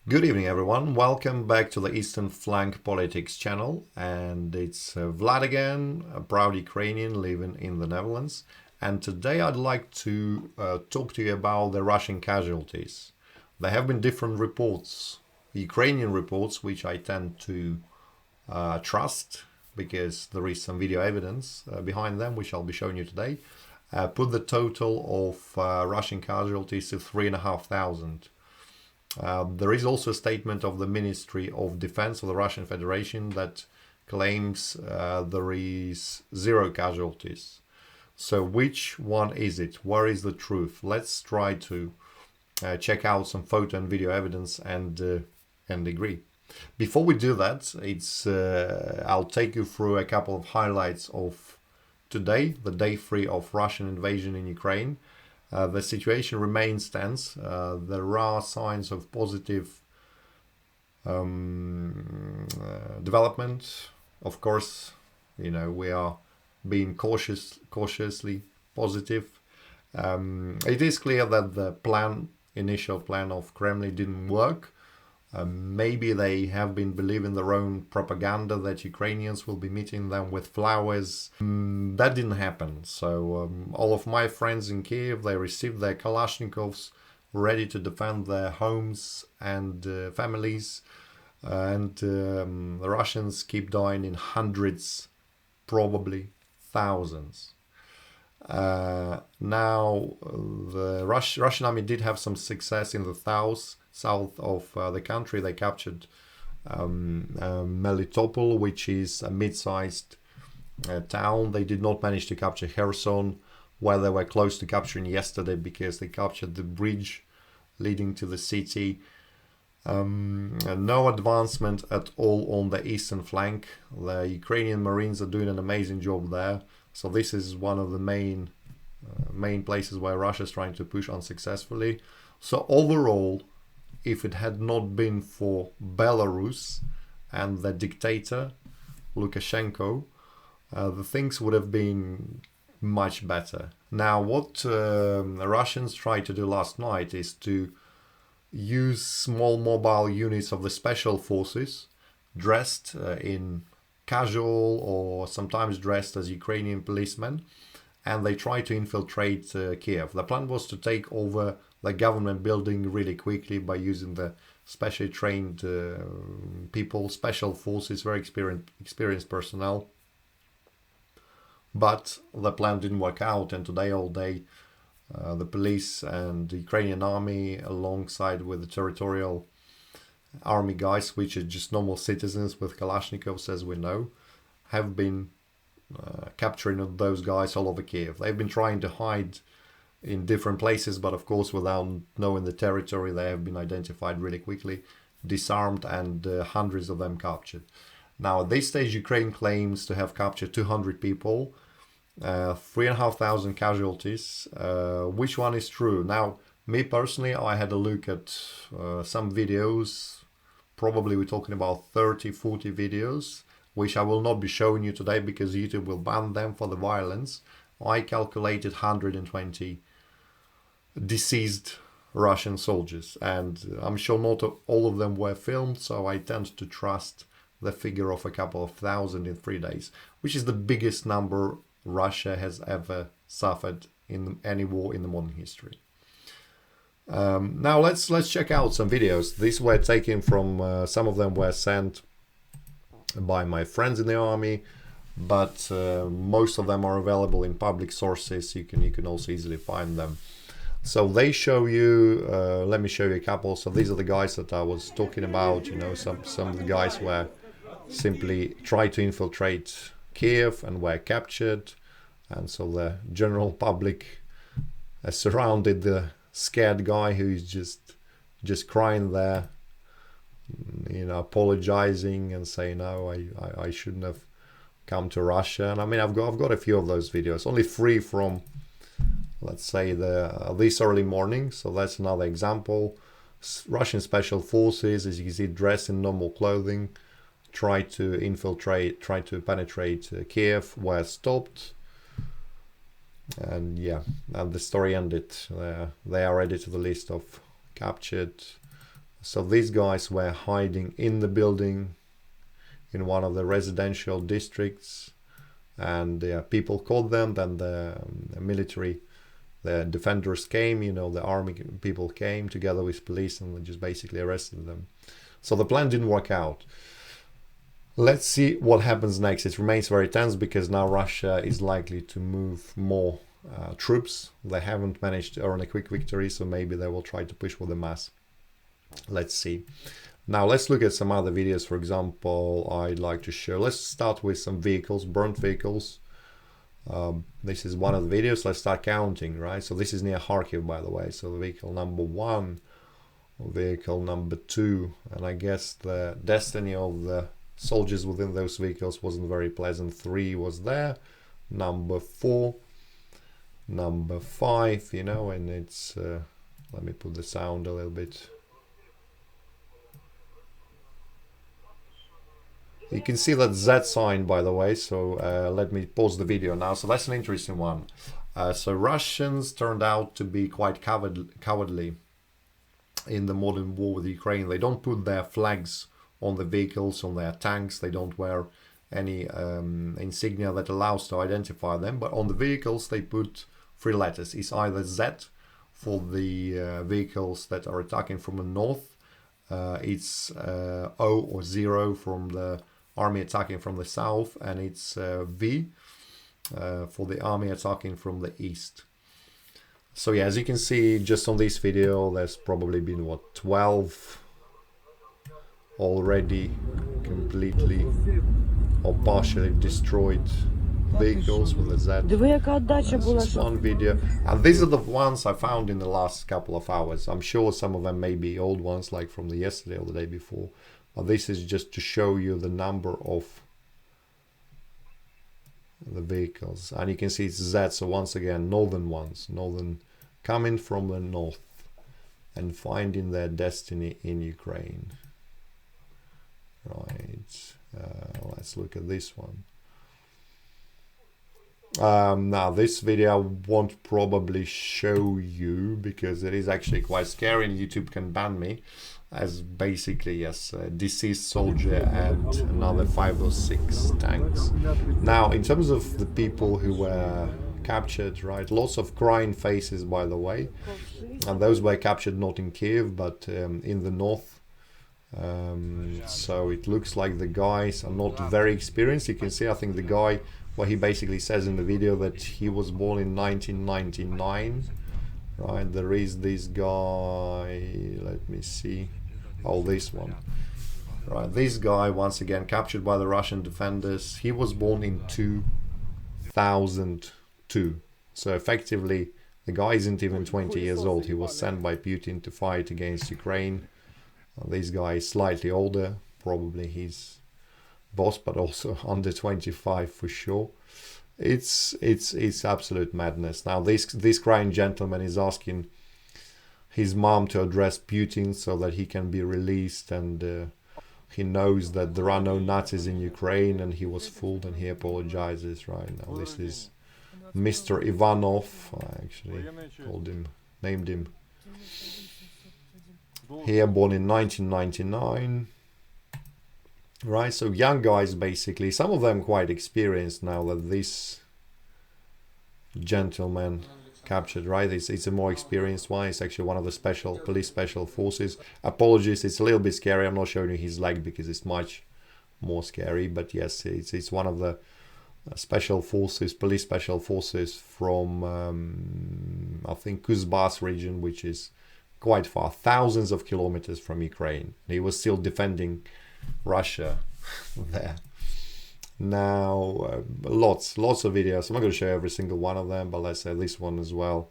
Good evening, everyone. Welcome back to the Eastern Flank Politics channel. And it's Vlad again, a proud Ukrainian living in the Netherlands. And today I'd like to talk to you about the Russian casualties. There have been different reports, Ukrainian reports, which I tend to trust because there is some video evidence behind them, which I'll be showing you today. Put the total of Russian casualties to 3,500. There is also a statement of the Ministry of Defense of the Russian Federation that claims there is 0 casualties. So which one is it? Where is the truth? Let's try to check out some photo and video evidence and agree. Before we do that, I'll take you through a couple of highlights of today, the day 3 of Russian invasion in Ukraine. The situation remains tense. There are signs of positive development. Of course, we are being cautiously positive. It is clear that the initial plan of Kremlin didn't work. Maybe they have been believing their own propaganda that Ukrainians will be meeting them with flowers. That didn't happen. So all of my friends in Kyiv, they received their Kalashnikovs ready to defend their homes and families. And the Russians keep dying in hundreds, probably thousands. Now, the Russian army did have some success in the south of the country. They captured Melitopol, which is a mid-sized town. They did not manage to capture Kherson, where they were close to capturing yesterday because they captured the bridge leading to the city. No advancement at all on the eastern flank. The Ukrainian Marines are doing an amazing job there. So this is one of the main places where Russia is trying to push unsuccessfully. So overall, if it had not been for Belarus and the dictator Lukashenko, the things would have been much better. Now, what the Russians tried to do last night is to use small mobile units of the special forces dressed in casual or sometimes dressed as Ukrainian policemen, and they tried to infiltrate Kiev. The plan was to take over the government building really quickly by using the specially trained people, special forces, very experienced personnel. But the plan didn't work out, and today all day the police and the Ukrainian army, alongside with the territorial army guys, which are just normal citizens with Kalashnikovs, as we know, have been capturing those guys all over Kiev. They've been trying to hide in different places, but of course without knowing the territory, they have been identified really quickly, disarmed, and hundreds of them captured. Now at this stage, Ukraine claims to have captured 200 people, 3,500 casualties. Which one is true? Now, me personally, I had a look at some videos. Probably we're talking about 30-40 videos, which I will not be showing you today because YouTube will ban them for the violence. I calculated 120 deceased Russian soldiers, and I'm sure not all of them were filmed, so I tend to trust the figure of a couple of thousand in 3 days, which is the biggest number Russia has ever suffered in any war in the modern history. Now let's check out some videos. These were taken from some of them were sent by my friends in the army, but most of them are available in public sources. You can also easily find them. So they show you. Let me show you a couple. So these are the guys that I was talking about. Some of the guys were simply tried to infiltrate Kiev and were captured, and so the general public surrounded the scared guy who is just crying there, apologizing and saying, no, I shouldn't have come to Russia. And I mean, I've got a few of those videos, only 3 from, let's say, this early morning. So that's another example. Russian special forces, as you can see, dressed in normal clothing, tried to penetrate Kiev, were stopped. And and the story ended. They are added to the list of captured So these guys were hiding in the building in one of the residential districts, and people caught them. Then the military, the defenders came, you know, the army people came together with police and just basically arrested them. So the plan didn't work out. Let's see what happens next. It remains very tense because now Russia is likely to move more troops. They haven't managed to earn a quick victory, so maybe they will try to push for the mass. Let's see. Now let's look at some other videos. For example, I'd like to show, let's start with some vehicles, burnt vehicles. This is one of the videos. Let's start counting, right? So this is near Kharkiv, by the way. So vehicle number 1, vehicle number 2, and I guess the destiny of the soldiers within those vehicles wasn't very pleasant. 3 was there, number 4, number 5, you know, and it's let me put the sound a little bit. You can see that Z sign, by the way, so let me pause the video now. So that's an interesting one. So Russians turned out to be quite cowardly in the modern war with Ukraine. They don't put their flags on the vehicles, on their tanks. They don't wear any insignia that allows to identify them. But on the vehicles, they put 3 letters. It's either Z for the vehicles that are attacking from the north. It's O or 0 from the army attacking from the south, and it's V for the army attacking from the east. So yeah, as you can see just on this video, there's probably been what, 12 already completely or partially destroyed vehicles with a Z. This one video, and these are the ones I found in the last couple of hours. I'm sure some of them may be old ones, like from the yesterday or the day before, but this is just to show you the number of the vehicles. And you can see it's Z, so once again, northern ones, northern, coming from the north and finding their destiny in Ukraine. Right, let's look at this one. Now this video I won't probably show you because it is actually quite scary and YouTube can ban me, as basically, yes, a deceased soldier and another 5 or 6 tanks. Now in terms of the people who were captured, right, lots of crying faces, by the way, and those were captured not in Kyiv but in the north. So it looks like the guys are not very experienced. You can see, I think the guy, well, he basically says in the video that he was born in 1999, right? There is this guy, let me see, oh, this one, right? This guy, once again, captured by the Russian defenders. He was born in 2002, so effectively the guy isn't even 20 years old. He was sent by Putin to fight against Ukraine. This guy is slightly older, probably his boss, but also under 25 for sure. It's absolute madness. Now this crying gentleman is asking his mom to address Putin so that he can be released, and he knows that there are no Nazis in Ukraine, and he was fooled, and he apologizes. Right now, this is Mr. Ivanov. I actually named him here, born in 1999. Right, so young guys, basically, some of them quite experienced now that this gentleman captured, right? It's a more experienced one. It's actually one of the police special forces. Apologies, it's a little bit scary. I'm not showing you his leg because it's much more scary, but yes, it's one of the special forces, police special forces from I think Kuzbas region, which is quite far, thousands of kilometers from Ukraine. He was still defending Russia there. Now lots of videos. I'm not going to show every single one of them, but let's say this one as well,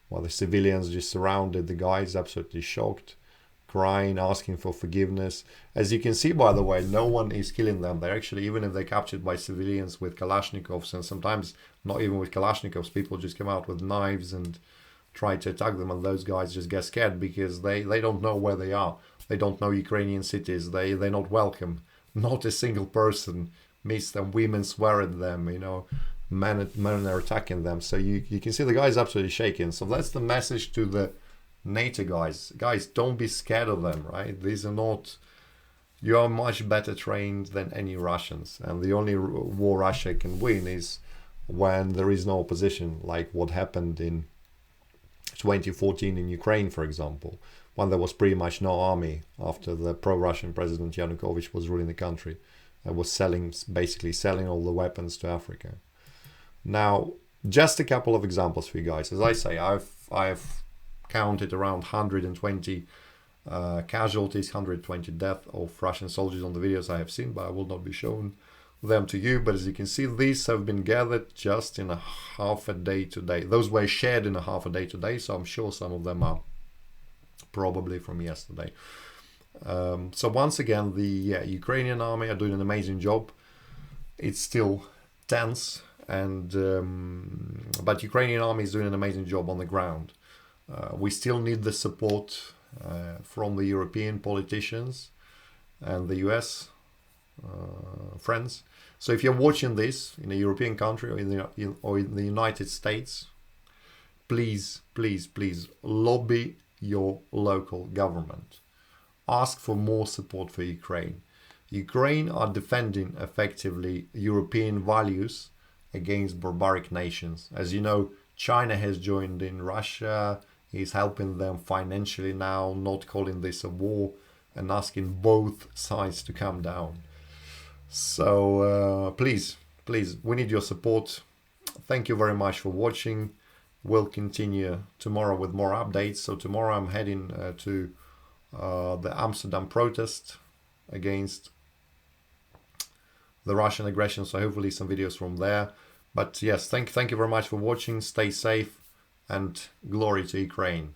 while the civilians just surrounded the guys, absolutely shocked, crying, asking for forgiveness. As you can see, by the way, no one is killing them. They're actually, even if they're captured by civilians with Kalashnikovs, and sometimes not even with Kalashnikovs, people just come out with knives and try to attack them, and those guys just get scared because they don't know where they are. They don't know Ukrainian cities. They're not welcome. Not a single person meets them. Women swear at them, you know, men are attacking them. So you can see the guy's absolutely shaking. So that's the message to the NATO guys, don't be scared of them, right? These are not, you are much better trained than any Russians, and the only war Russia can win is when there is no opposition, like what happened in 2014 in Ukraine, for example, when there was pretty much no army after the pro-Russian president Yanukovych was ruling the country and was basically selling all the weapons to Africa. Now, just a couple of examples for you guys. As I say, I've counted around 120 casualties, 120 deaths of Russian soldiers on the videos I have seen, but I will not be showing them to you. But as you can see, these have been gathered just in a half a day today. Those were shared in a half a day today, so I'm sure some of them are probably from yesterday. So once again, the Ukrainian army are doing an amazing job. It's still tense, and but Ukrainian army is doing an amazing job on the ground. We still need the support from the European politicians and the US friends. So if you're watching this in a European country or in the United States, please lobby your local government. Ask for more support for Ukraine. Ukraine are defending effectively European values against barbaric nations. As you know, China has joined in. Russia is helping them financially now, not calling this a war, and asking both sides to come down. So please, we need your support. Thank you very much for watching. We'll continue tomorrow with more updates. So tomorrow I'm heading to the Amsterdam protest against the Russian aggression. So hopefully some videos from there. But yes, thank you very much for watching. Stay safe, and glory to Ukraine.